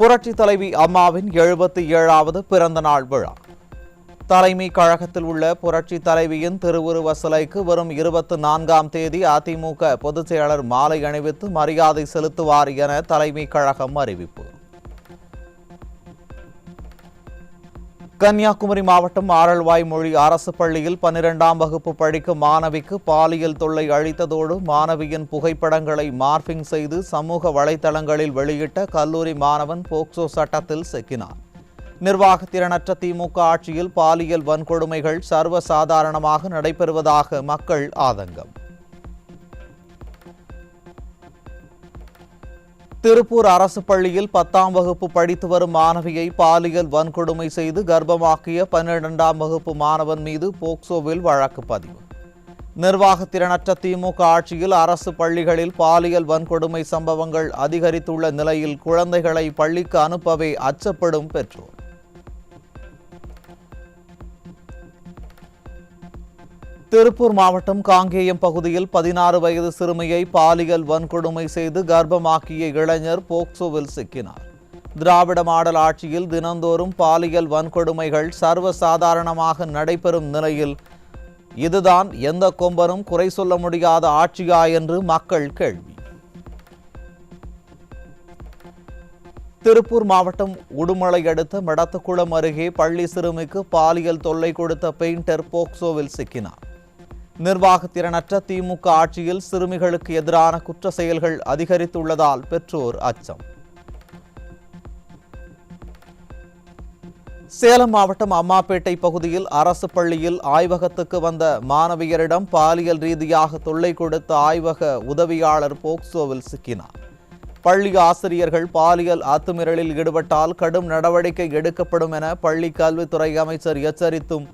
புரட்சி தலைவி அம்மாவின் 77வது பிறந்த நாள் விழா. தலைமை கழகத்தில் உள்ள புரட்சி தலைவியின் திருவுருவ சிலைக்கு வரும் 24ஆம் தேதி அதிமுக பொதுச் செயலாளர் மாலை அணிவித்து மரியாதை செலுத்துவார் என தலைமை கழகம் அறிவிப்பு. கன்னியாகுமரி மாவட்டம் ஆரல்வாய்மொழி அரசு பள்ளியில் 12ஆம் வகுப்பு படிக்கும் மாணவிக்கு பாலியல் தொல்லை அளித்ததோடு மாணவியின் புகைப்படங்களை மார்பிங் செய்து சமூக வலைதளங்களில் வெளியிட்ட கல்லூரி மாணவன் போக்சோ சட்டத்தில் சிக்கினார். நிர்வாகத்திறனற்ற திமுக ஆட்சியில் பாலியல் வன்கொடுமைகள் சர்வசாதாரணமாக நடைபெறுவதாக மக்கள் ஆதங்கம். திருப்பூர் அரசு பள்ளியில் 10ஆம் வகுப்பு படித்து வரும் மாணவியை பாலியல் வன்கொடுமை செய்து கர்ப்பமாக்கிய 12ஆம் வகுப்பு மாணவன் மீது போக்சோவில் வழக்கு பதிவு. நிர்வாகத்திறனற்ற திமுக ஆட்சியில் அரசு பள்ளிகளில் பாலியல் வன்கொடுமை சம்பவங்கள் அதிகரித்துள்ள நிலையில் குழந்தைகளை பள்ளிக்கு அனுப்பவே அச்சப்படும் பெற்றோர். திருப்பூர் மாவட்டம் காங்கேயம் பகுதியில் 16 வயது சிறுமியை பாலியல் வன்கொடுமை செய்து கர்ப்பமாக்கிய இளைஞர் போக்சோவில் சிக்கினார். திராவிட மாடல் ஆட்சியில் தினந்தோறும் பாலியல் வன்கொடுமைகள் சர்வசாதாரணமாக நடைபெறும் நிலையில் இதுதான் எந்த கொம்பனும் குறை சொல்ல முடியாத ஆட்சியா என்று மக்கள் கேள்வி. திருப்பூர் மாவட்டம் உடுமலை அடுத்த மடத்துக்குளம் அருகே பள்ளி சிறுமிக்கு பாலியல் தொல்லை கொடுத்த பெயிண்டர் போக்சோவில் சிக்கினார். நிர்வாகத்திறனற்ற திமுக ஆட்சியில் சிறுமிகளுக்கு எதிரான குற்ற செயல்கள் அதிகரித்துள்ளதால் பெற்றோர் அச்சம். சேலம் மாவட்டம் அம்மாப்பேட்டை பகுதியில் அரசு பள்ளியில் ஆய்வகத்துக்கு வந்த மாணவியரிடம் பாலியல் ரீதியாக தொல்லை கொடுத்த ஆய்வக உதவியாளர் போக்சோவில் சிக்கினார். பள்ளி ஆசிரியர்கள் பாலியல் அத்துமீறலில் ஈடுபட்டால் கடும் நடவடிக்கை எடுக்கப்படும் என பள்ளி கல்வித்துறை அமைச்சர் எச்சரித்தும்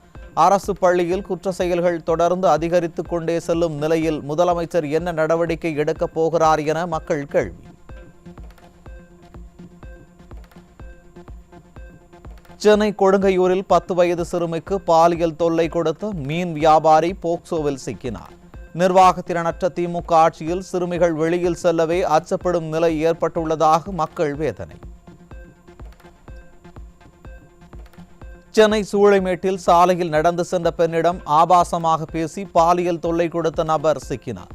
அரசு பள்ளியில் குற்ற செயல்கள் தொடர்ந்து அதிகரித்து கொண்டே செல்லும் நிலையில் முதலமைச்சர் என்ன நடவடிக்கை எடுக்கப் போகிறார் என மக்கள் கேள்வி. சென்னை கொடுங்கையூரில் 10 வயது சிறுமிக்கு பாலியல் தொல்லை கொடுத்த மீன் வியாபாரி போக்சோவில் சிக்கினார். நிர்வாகத்திறனற்ற திமுக ஆட்சியில் சிறுமிகள் வெளியில் செல்லவே அச்சப்படும் நிலை ஏற்பட்டுள்ளதாக மக்கள் வேதனை. சென்னை சூளைமேட்டில் சாலையில் நடந்து சென்ற பெண்ணிடம் ஆபாசமாக பேசி பாலியல் தொல்லை கொடுத்த நபர் சிக்கினார்.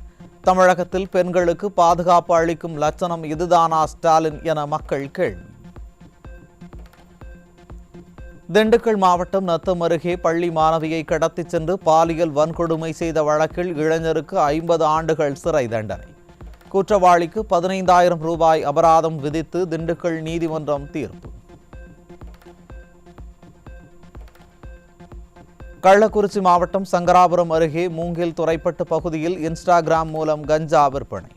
தமிழகத்தில் பெண்களுக்கு பாதுகாப்பு அளிக்கும் லட்சணம் இதுதானா ஸ்டாலின் என மக்கள் கேள்வி. திண்டுக்கல் மாவட்டம் நத்தம் அருகே பள்ளி மாணவியை கடத்திச் சென்று பாலியல் வன்கொடுமை செய்த வழக்கில் இளைஞருக்கு 50 ஆண்டுகள் சிறை தண்டனை. குற்றவாளிக்கு 15,000 ரூபாய் அபராதம் விதித்து திண்டுக்கல் நீதிமன்றம் தீர்ப்பு. கள்ளக்குறிச்சி மாவட்டம் சங்கராபுரம் அருகே மூங்கில் துறைப்பட்டு பகுதியில் இன்ஸ்டாகிராம் மூலம் கஞ்சா விற்பனை.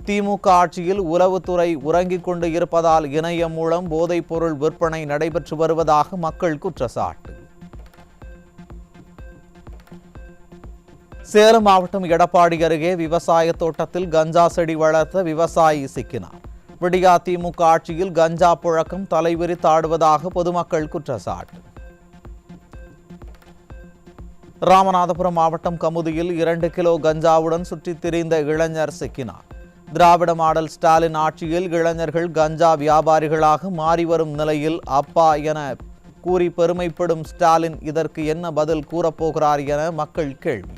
திமுக ஆட்சியில் உளவுத்துறை உறங்கிக் கொண்டு இருப்பதால் இணையம் மூலம் போதைப் பொருள் விற்பனை நடைபெற்று வருவதாக மக்கள் குற்றச்சாட்டு. சேலம் மாவட்டம் எடப்பாடி அருகே விவசாய தோட்டத்தில் கஞ்சா செடி வளர்த்த விவசாயி சிக்கினார். விடியா திமுக ஆட்சியில் கஞ்சா புழக்கம் தலைவிரித்தாடுவதாக பொதுமக்கள் குற்றச்சாட்டு. ராமநாதபுரம் மாவட்டம் கமுதியில் 2 கிலோ கஞ்சாவுடன் சுற்றித் திரிந்த இளைஞர் சிக்கினார். திராவிட மாடல் ஸ்டாலின் ஆட்சியில் இளைஞர்கள் கஞ்சா வியாபாரிகளாக மாறி வரும் நிலையில் அப்பா என கூறி பெருமைப்படும் ஸ்டாலின் இதற்கு என்ன பதில் கூறப்போகிறார் என மக்கள் கேள்வி.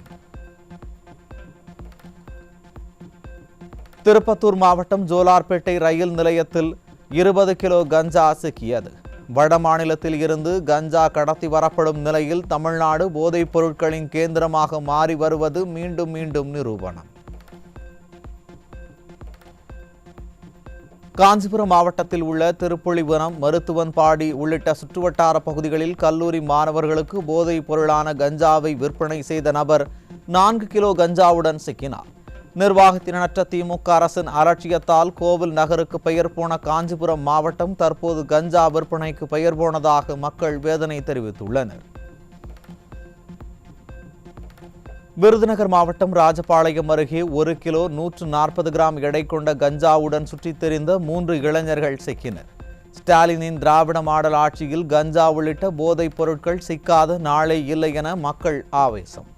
திருப்பத்தூர் மாவட்டம் ஜோலார்பேட்டை ரயில் நிலையத்தில் 20 கிலோ கஞ்சா சிக்கியது. வட மாநிலத்தில் இருந்து கஞ்சா கடத்தி வரப்படும் நிலையில் தமிழ்நாடு போதைப் பொருட்களின் கேந்திரமாக மாறி வருவது மீண்டும் மீண்டும் நிரூபணம். காஞ்சிபுரம் மாவட்டத்தில் உள்ள திருப்புலிவனம், மருத்துவன்பாடி உள்ளிட்ட சுற்றுவட்டார பகுதிகளில் கல்லூரி மாணவர்களுக்கு போதைப் பொருளான கஞ்சாவை விற்பனை செய்த நபர் 4 கிலோ கஞ்சாவுடன் சிக்கினார். நிர்வாகத்தினற்ற திமுக அரசின் அலட்சியத்தால் கோவில் நகருக்கு பெயர் போன காஞ்சிபுரம் மாவட்டம் தற்போது கஞ்சா விற்பனைக்கு பெயர் போனதாக மக்கள் வேதனை தெரிவித்துள்ளனர். விருதுநகர் மாவட்டம் ராஜபாளையம் அருகே 1 கிலோ 140 கிராம் எடை கொண்ட கஞ்சாவுடன் சுற்றித் திரிந்த 3 இளைஞர்கள் சிக்கினர். ஸ்டாலினின் திராவிட மாடல் ஆட்சியில் கஞ்சா உள்ளிட்ட போதைப் பொருட்கள் சிக்காத நாளே இல்லை என மக்கள் ஆவேசம்.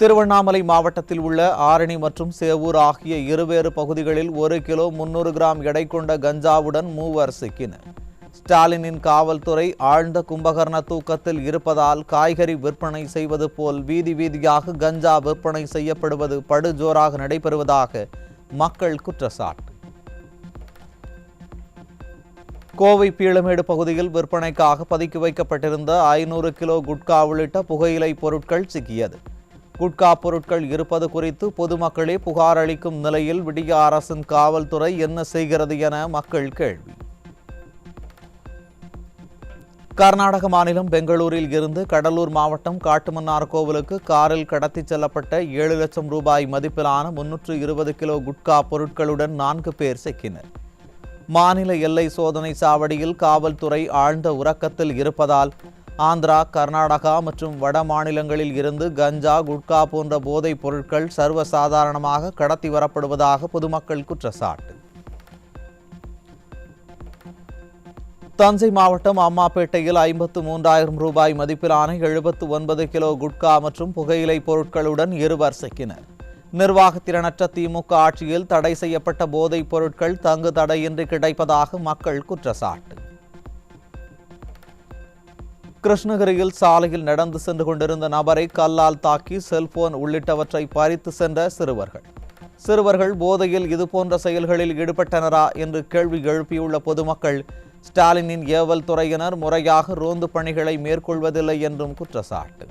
திருவண்ணாமலை மாவட்டத்தில் உள்ள ஆரணி மற்றும் சேவூர் ஆகிய இருவேறு பகுதிகளில் 1 கிலோ 300 கிராம் எடை கொண்ட கஞ்சாவுடன் மூவர் சிக்கினர். ஸ்டாலினின் காவல்துறை ஆழ்ந்த கும்பகர்ண தூக்கத்தில் இருப்பதால் காய்கறி விற்பனை செய்வது போல் வீதி வீதியாக கஞ்சா விற்பனை செய்யப்படுவது படுஜோராக நடைபெறுவதாக மக்கள் குற்றச்சாட்டு. கோவை பீளமேடு பகுதியில் விற்பனைக்காக பதுக்கி வைக்கப்பட்டிருந்த 500 கிலோ குட்கா உள்ளிட்ட புகையிலை பொருட்கள் சிக்கியது. குட்கா பொருட்கள் இருப்பது குறித்து பொதுமக்களே புகார் அளிக்கும் நிலையில் விடிய அரசின் காவல்துறை என்ன செய்கிறது என மக்கள் கேள்வி. கர்நாடக மாநிலம் பெங்களூரில் இருந்து கடலூர் மாவட்டம் காட்டுமன்னார் கோவிலுக்கு காரில் கடத்திச் செல்லப்பட்ட 7 லட்சம் ரூபாய் மதிப்பிலான 320 கிலோ குட்கா பொருட்களுடன் 4 பேர் சிக்கினர். மாநில எல்லை சோதனை சாவடியில் காவல்துறை ஆழ்ந்த உறக்கத்தில் இருப்பதால் ஆந்திரா, கர்நாடகா மற்றும் வட மாநிலங்களில் இருந்து கஞ்சா, குட்கா போன்ற போதைப் பொருட்கள் சர்வசாதாரணமாக கடத்தி வரப்படுவதாக பொதுமக்கள் குற்றச்சாட்டு. தஞ்சை மாவட்டம் அம்மாப்பேட்டையில் 53,000 ரூபாய் மதிப்பிலான 79 கிலோ குட்கா மற்றும் புகையிலை பொருட்களுடன் 2 சிக்கினர். நிர்வாகத்திறனற்ற திமுக ஆட்சியில் தடை செய்யப்பட்ட போதைப் பொருட்கள் தங்கு தடையின்றி கிடைப்பதாக மக்கள் குற்றச்சாட்டு. கிருஷ்ணகிரியில் சாலையில் நடந்து சென்று கொண்டிருந்த நபரை கல்லால் தாக்கி செல்போன் உள்ளிட்டவற்றை பறித்து சென்ற சிறுவர்கள் போதையில் இதுபோன்ற செயல்களில் ஈடுபட்டனரா என்று கேள்வி எழுப்பியுள்ள பொதுமக்கள் ஸ்டாலினின் ஏவல் துறையினர் முறையாக ரோந்து பணிகளை மேற்கொள்வதில்லை என்றும் குற்றச்சாட்டு.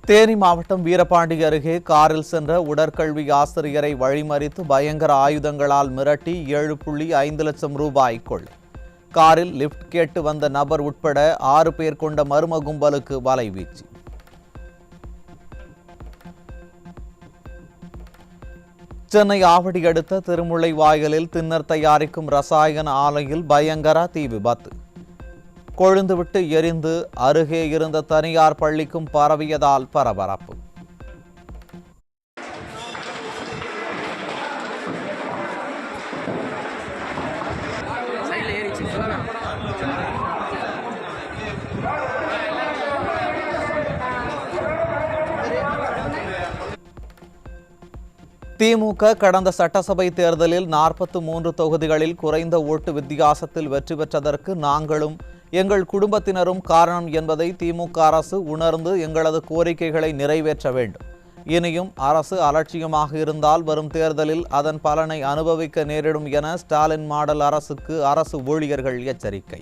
தேனி மாவட்டம் வீரபாண்டி அருகே காரில் சென்ற உடற்கல்வி ஆசிரியரை வழிமறித்து பயங்கர ஆயுதங்களால் மிரட்டி 7.5 லட்சம் ரூபாய் கொள்ளை. காரில் லிப்ட் கேட்டு வந்த நபர் உட்பட 6 பேர் கொண்ட மர்ம கும்பலுக்கு வலைவீச்சு. சென்னை ஆவடி அடுத்த திருமுல்லை வாயிலில் திண்ணர் தயாரிக்கும் ரசாயன ஆலையில் பயங்கர தீ விபத்து. கொழுந்துவிட்டு எரிந்து அருகே இருந்த தனியார் பள்ளிக்கும் பரவியதால் பரபரப்பு. திமுக கடந்த சட்டசபை தேர்தலில் 43 தொகுதிகளில் குறைந்த ஓட்டு வித்தியாசத்தில் வெற்றி பெற்றதற்கு நாங்களும் எங்கள் குடும்பத்தினரும் காரணம் என்பதை திமுக அரசு உணர்ந்து எங்களது கோரிக்கைகளை நிறைவேற்ற வேண்டும். இனியும் அரசு அலட்சியமாக இருந்தால் வரும் தேர்தலில் அதன் பலனை அனுபவிக்க நேரிடும் என ஸ்டாலின் மாடல் அரசுக்கு அரசு ஊழியர்கள் எச்சரிக்கை.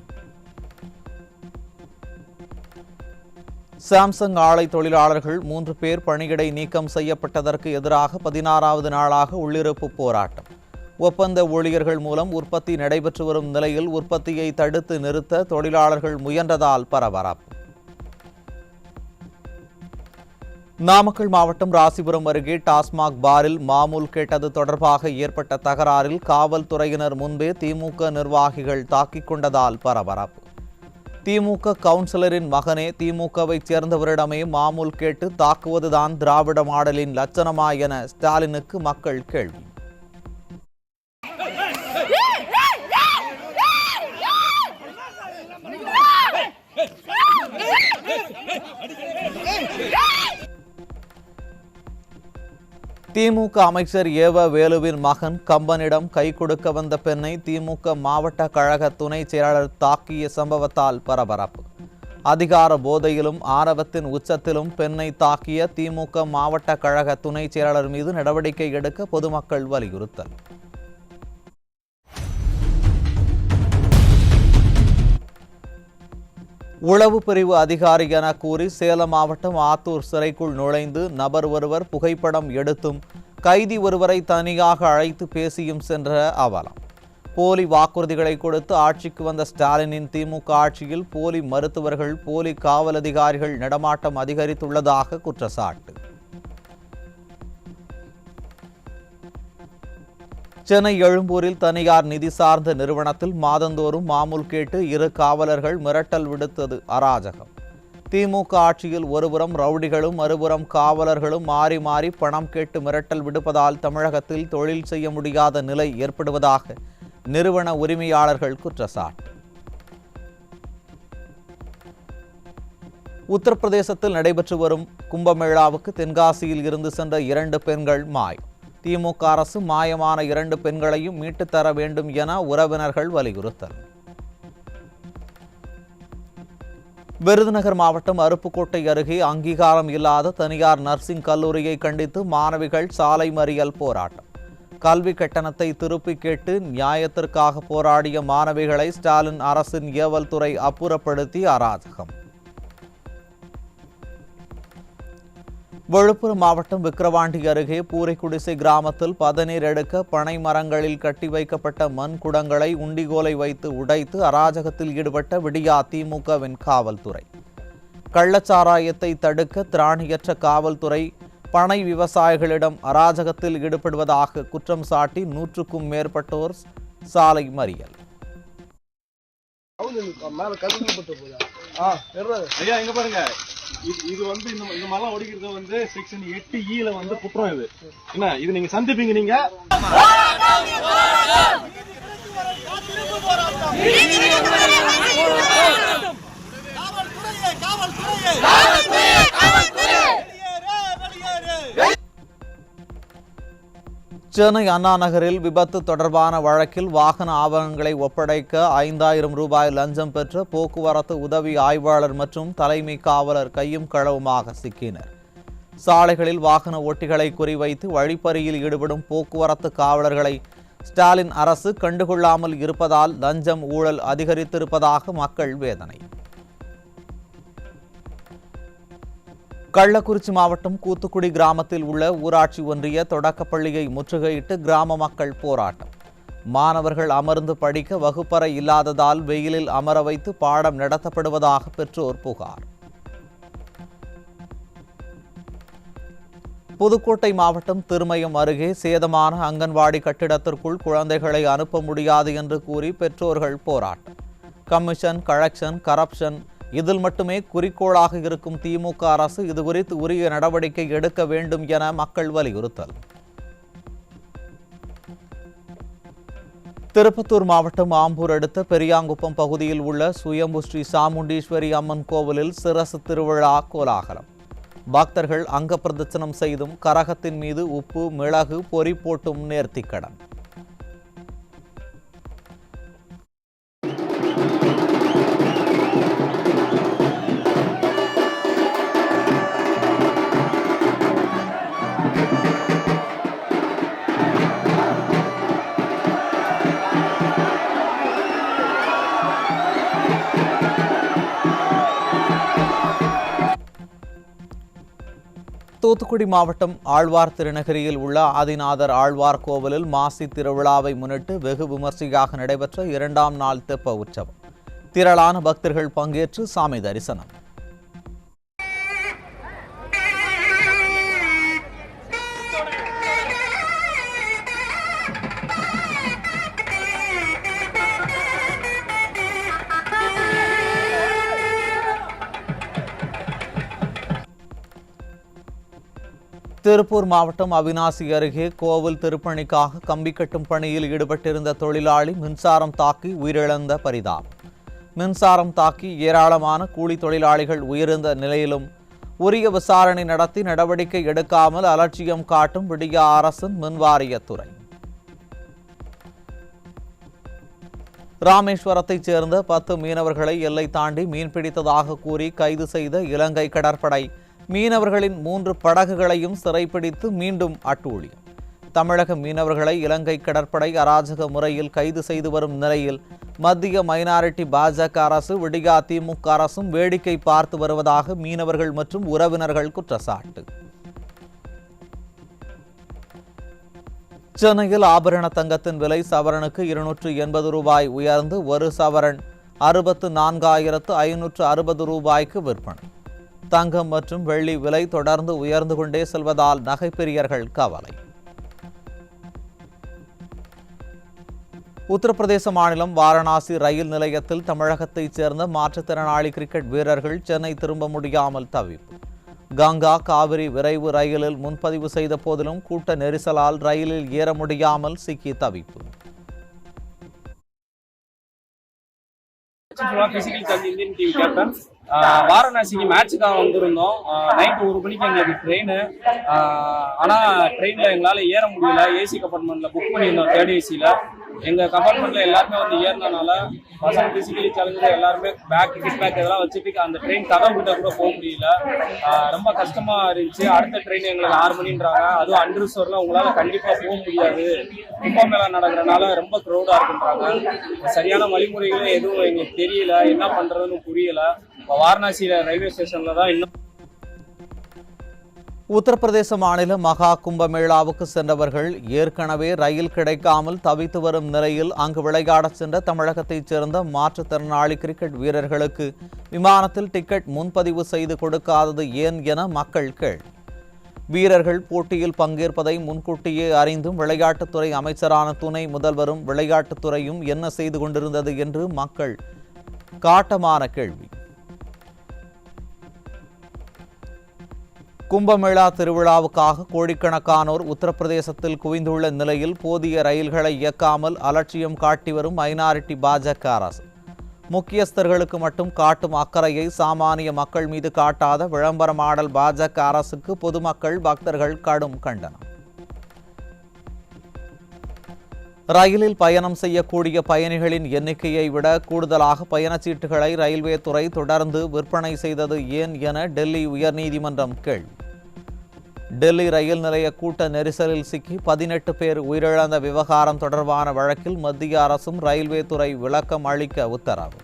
சாம்சங் ஆலை தொழிலாளர்கள் 3 பேர் பணியிடை நீக்கம் செய்யப்பட்டதற்கு எதிராக 16வது நாளாக உள்ளிருப்பு போராட்டம். ஒப்பந்த ஊழியர்கள் மூலம் உற்பத்தி நடைபெற்று வரும் நிலையில் உற்பத்தியை தடுத்து நிறுத்த தொழிலாளர்கள் முயன்றதால் பரபரப்பு. நாமக்கல் மாவட்டம் ராசிபுரம் அருகே டாஸ்மாக் பாரில் மாமூல் கேட்டது தொடர்பாக ஏற்பட்ட தகராறில் காவல்துறையினர் முன்பே திமுக நிர்வாகிகள் தாக்கிக் கொண்டதால் பரபரப்பு. திமுக கவுன்சிலரின் மகனே திமுகவை சேர்ந்தவரிடமே மாமூல் கேட்டு தாக்குவதுதான் திராவிட மாடலின் லட்சணமா என ஸ்டாலினுக்கு மக்கள் கேள்வி. திமுக அமைச்சர் ஏவ வேலுவின் மகன் கம்பனிடம் கை கொடுக்க வந்த பெண்ணை திமுக மாவட்ட கழக துணை செயலாளர் தாக்கிய சம்பவத்தால் பரபரப்பு. அதிகார போதையிலும் ஆணவத்தின் உச்சத்திலும் பெண்ணை தாக்கிய திமுக மாவட்ட கழக துணை செயலாளர் மீது நடவடிக்கை எடுக்க பொதுமக்கள் வலியுறுத்தல். உளவு பிரிவு அதிகாரி என கூறி சேலம் மாவட்டம் ஆத்தூர் சிறைக்குள் நுழைந்து நபர் ஒருவர் புகைப்படம் எடுத்தும் கைதி ஒருவரை தனியாக அழைத்து பேசியும் சென்ற அவலம். போலி வாக்குறுதிகளை கொடுத்து ஆட்சிக்கு வந்த ஸ்டாலினின் திமுக ஆட்சியில் போலி மருத்துவர்கள், போலி காவல் அதிகாரிகள் நடமாட்டம் அதிகரித்துள்ளதாக குற்றச்சாட்டு. சென்னை எழும்பூரில் தனியார் நிதி சார்ந்த நிறுவனத்தில் மாதந்தோறும் மாமூல் கேட்டு 2 காவலர்கள் மிரட்டல் விடுத்தது அராஜகம். திமுக ஆட்சியில் ஒருபுறம் ரவுடிகளும் மறுபுறம் காவலர்களும் மாறி மாறி பணம் கேட்டு மிரட்டல் விடுப்பதால் தமிழகத்தில் தொழில் செய்ய முடியாத நிலை ஏற்படுவதாக நிறுவன உரிமையாளர்கள் குற்றச்சாட்டு. உத்தரப்பிரதேசத்தில் நடைபெற்று வரும் கும்பமேளாவுக்கு தென்காசியில் இருந்து சென்ற 2 பெண்கள் மாயம். திமுக அரசு மாயமான 2 பெண்களையும் மீட்டுத் தர வேண்டும் என உறவினர்கள் வலியுறுத்தல். விருதுநகர் மாவட்டம் அருப்புக்கோட்டை அருகே அங்கீகாரம் இல்லாத தனியார் நர்சிங் கல்லூரியை கண்டித்து மாணவிகள் சாலை மறியல் போராட்டம். கல்வி கட்டணத்தை திருப்பி கேட்டு நியாயத்திற்காக போராடிய மாணவிகளை ஸ்டாலின் அரசின் ஏவல் துறை அப்புறப்படுத்தி அராஜகம். விழுப்புரம் மாவட்டம் விக்கிரவாண்டி அருகே பூரைக்குடிசை கிராமத்தில் பதநீர் எடுக்க பனை மரங்களில் கட்டி வைக்கப்பட்ட மண் குடங்களை உண்டிகோலை வைத்து உடைத்து அராஜகத்தில் ஈடுபட்ட விடியா திமுகவின் காவல்துறை. கள்ளச்சாராயத்தை தடுக்க திராணியற்ற காவல்துறை பனை விவசாயிகளிடம் அராஜகத்தில் ஈடுபடுவதாக குற்றம் சாட்டி 100க்கும் மேற்பட்டோர் சாலை மறியல். ஐயா இங்க பாருங்க, இது வந்து இந்த மரம் ஒடிக்கிறது வந்து செக்ஷன் 8E வந்து குற்றம். இது என்ன, இது நீங்க சந்திப்பீங்க. நீங்க சென்னை அண்ணா நகரில் விபத்து தொடர்பான வழக்கில் வாகன ஆவணங்களை ஒப்படைக்க 5000 ரூபாய் லஞ்சம் பெற்ற போக்குவரத்து உதவி ஆய்வாளர் மற்றும் தலைமை காவலர் கையும் களவுமாக சிக்கினர். சாலைகளில் வாகன ஓட்டிகளை குறிவைத்து வழிப்பறியில் ஈடுபடும் போக்குவரத்து காவலர்களை ஸ்டாலின் அரசு கண்டுகொள்ளாமல் இருப்பதால் லஞ்சம் ஊழல் அதிகரித்திருப்பதாக மக்கள் வேதனை. கள்ளக்குறிச்சி மாவட்டம் கூத்துக்குடி கிராமத்தில் உள்ள ஊராட்சி ஒன்றிய தொடக்கப்பள்ளியை முற்றுகையிட்டு கிராம மக்கள் போராட்டம். மாணவர்கள் அமர்ந்து படிக்க வகுப்பறை இல்லாததால் வெயிலில் அமர வைத்து பாடம் நடத்தப்படுவதாக பெற்றோர் புகார். புதுக்கோட்டை மாவட்டம் திருமயம் அருகே சேதமான அங்கன்வாடி கட்டிடத்திற்குள் குழந்தைகளை அனுப்ப முடியாது என்று கூறி பெற்றோர்கள் போராட்டம். கமிஷன், கலெக்ஷன், கரப்ஷன் இதில் மட்டுமே குறிக்கோளாக இருக்கும் திமுக அரசு இதுகுறித்து உரிய நடவடிக்கை எடுக்க வேண்டும் என மக்கள் வலியுறுத்தல். திருப்பத்தூர் மாவட்டம் ஆம்பூர் அடுத்த பெரியாங்குப்பம் பகுதியில் உள்ள சுயம்பு ஸ்ரீ சாமுண்டீஸ்வரி அம்மன் கோவிலில் சிரசு திருவிழா கோலாகலம். பக்தர்கள் அங்க பிரதட்சணம் செய்தும் கரகத்தின் மீது உப்பு, மிளகு, பொறி போட்டும் நேர்த்திக்கடன். தூத்துக்குடி மாவட்டம் ஆழ்வார் திருநகரியில் உள்ள ஆதிநாதர் ஆழ்வார் கோவிலில் மாசி திருவிழாவை முன்னிட்டு வெகு விமர்சையாக நடைபெற்ற 2ஆம் நாள் தெப்ப உற்சவம். திரளான பக்தர்கள் பங்கேற்று சாமி தரிசனம். திருப்பூர் மாவட்டம் அவிநாசி அருகே கோவில் திருப்பணிக்காக கம்பி கட்டும் பணியில் ஈடுபட்டிருந்த தொழிலாளி மின்சாரம் தாக்கி உயிரிழந்த பரிதாபம். மின்சாரம் தாக்கி ஏராளமான கூலி தொழிலாளிகள் உயிரிழந்த நிலையிலும் உரிய விசாரணை நடத்தி நடவடிக்கை எடுக்காமல் அலட்சியம் காட்டும் விடியா அரசின் மின்வாரியத்துறை. ராமேஸ்வரத்தைச் சேர்ந்த 10 மீனவர்களை எல்லை தாண்டி மீன்பிடித்ததாக கூறி கைது செய்த இலங்கை கடற்படை மீனவர்களின் 3 படகுகளையும் சிறைப்பிடித்து மீண்டும் அட்டூழியம். தமிழக மீனவர்களை இலங்கை கடற்படை அராஜக முறையில் கைது செய்து வரும் நிலையில் மத்திய மைனாரிட்டி பாஜக அரசு, விடியா திமுக அரசும் வேடிக்கை பார்த்து வருவதாக மீனவர்கள் மற்றும் உறவினர்கள் குற்றச்சாட்டு. சென்னையில் ஆபரண தங்கத்தின் விலை சவரனுக்கு 280 ரூபாய் உயர்ந்து 1 சவரன் 64,560 ரூபாய்க்கு விற்பனை. தங்கம் மற்றும் வெள்ளி விலை தொடர்ந்து உயர்ந்து கொண்டே செல்வதால் நகைப்பிரியர்கள் கவலை. உத்தரப்பிரதேச மாநிலம் வாரணாசி ரயில் நிலையத்தில் தமிழகத்தைச் சேர்ந்த மாற்றுத்திறனாளி கிரிக்கெட் வீரர்கள் சென்னை திரும்ப முடியாமல் தவிப்பு. கங்கா காவிரி விரைவு ரயிலில் முன்பதிவு செய்த போதிலும் கூட்ட நெரிசலால் ரயிலில் ஏற முடியாமல் சிக்கி தவிப்பு. வாரணாசிக்கு மேட்சுக்காக வந்திருந்தோம். நைட் 1 மணிக்கு எங்களுக்கு ட்ரெயின். ஆனால் ட்ரெயினில் எங்களால் ஏற முடியல. ஏசி கம்பார்ட்மெண்ட்டில் புக் பண்ணியிருந்தோம், 3rd ஏசியில். எங்கள் கம்பார்ட்மெண்ட்டில் எல்லாருமே வந்து ஏறினனால பசங்க பிசிக்கலி சேலஞ்சு எல்லாருமே கிட் பேக் இதெல்லாம் வச்சுட்டு அந்த ட்ரெயின் கதவு கிட்ட கூட போக முடியல. ரொம்ப கஷ்டமாக இருந்துச்சு. அடுத்த ட்ரெயின் எங்களுக்கு 6 மணின்றாங்க. அதுவும் அன்ரிசர்வ்ல உங்களால் கண்டிப்பாக போக முடியாது. கும்பமேளா நடக்கிறனால ரொம்ப க்ரௌடாக இருக்குன்றாங்க. சரியான வழிமுறைகளும் எதுவும் எங்களுக்கு தெரியல. என்ன பண்ணுறதுன்னு புரியல. வாரணாசியில ரயில்வே ஸ்டேஷன்ல தான் இன்னும். உத்தரப்பிரதேச மாநில மகா கும்பமேளாவுக்கு சென்றவர்கள் ஏற்கனவே ரயில் கிடைக்காமல் தவித்து வரும் நிலையில் அங்கு விளையாட சென்ற தமிழகத்தைச் சேர்ந்த மாற்றுத்திறனாளி கிரிக்கெட் வீரர்களுக்கு விமானத்தில் டிக்கெட் முன்பதிவு செய்து கொடுக்காதது ஏன் என மக்கள் கேள்வி. வீரர்கள் போட்டியில் பங்கேற்பதை முன்கூட்டியே அறிந்தும் விளையாட்டுத்துறை அமைச்சரான துணை முதல்வரும் விளையாட்டுத்துறையும் என்ன செய்து கொண்டிருந்தது என்று மக்கள் காட்டமான கேள்வி. கும்பமேளா திருவிழாவுக்காக கோடிக்கணக்கானோர் உத்தரப்பிரதேசத்தில் குவிந்துள்ள நிலையில் போதிய ரயில்களை இயக்காமல் அலட்சியம் காட்டி வரும் மைனாரிட்டி பாஜக அரசு. முக்கியஸ்தர்களுக்கு மட்டும் காட்டும் அக்கறையை சாமானிய மக்கள் மீது காட்டாத விளம்பரமாடல் பாஜக அரசுக்கு பொதுமக்கள் பக்தர்கள் கடும் கண்டனம். ரயிலில் பயணம் செய்யக்கூடிய பயணிகளின் எண்ணிக்கையை விட கூடுதலாக பயணச்சீட்டுகளை ரயில்வே துறை தொடர்ந்து விற்பனை செய்தது ஏன் என டெல்லி உயர்நீதிமன்றம் கேள்வி. டெல்லி ரயில் நிலைய கூட்ட நெரிசலில் சிக்கி 18 பேர் உயிரிழந்த விவகாரம் தொடர்பான வழக்கில் மத்திய அரசும் ரயில்வே துறை விளக்கம் அளிக்க உத்தரவு.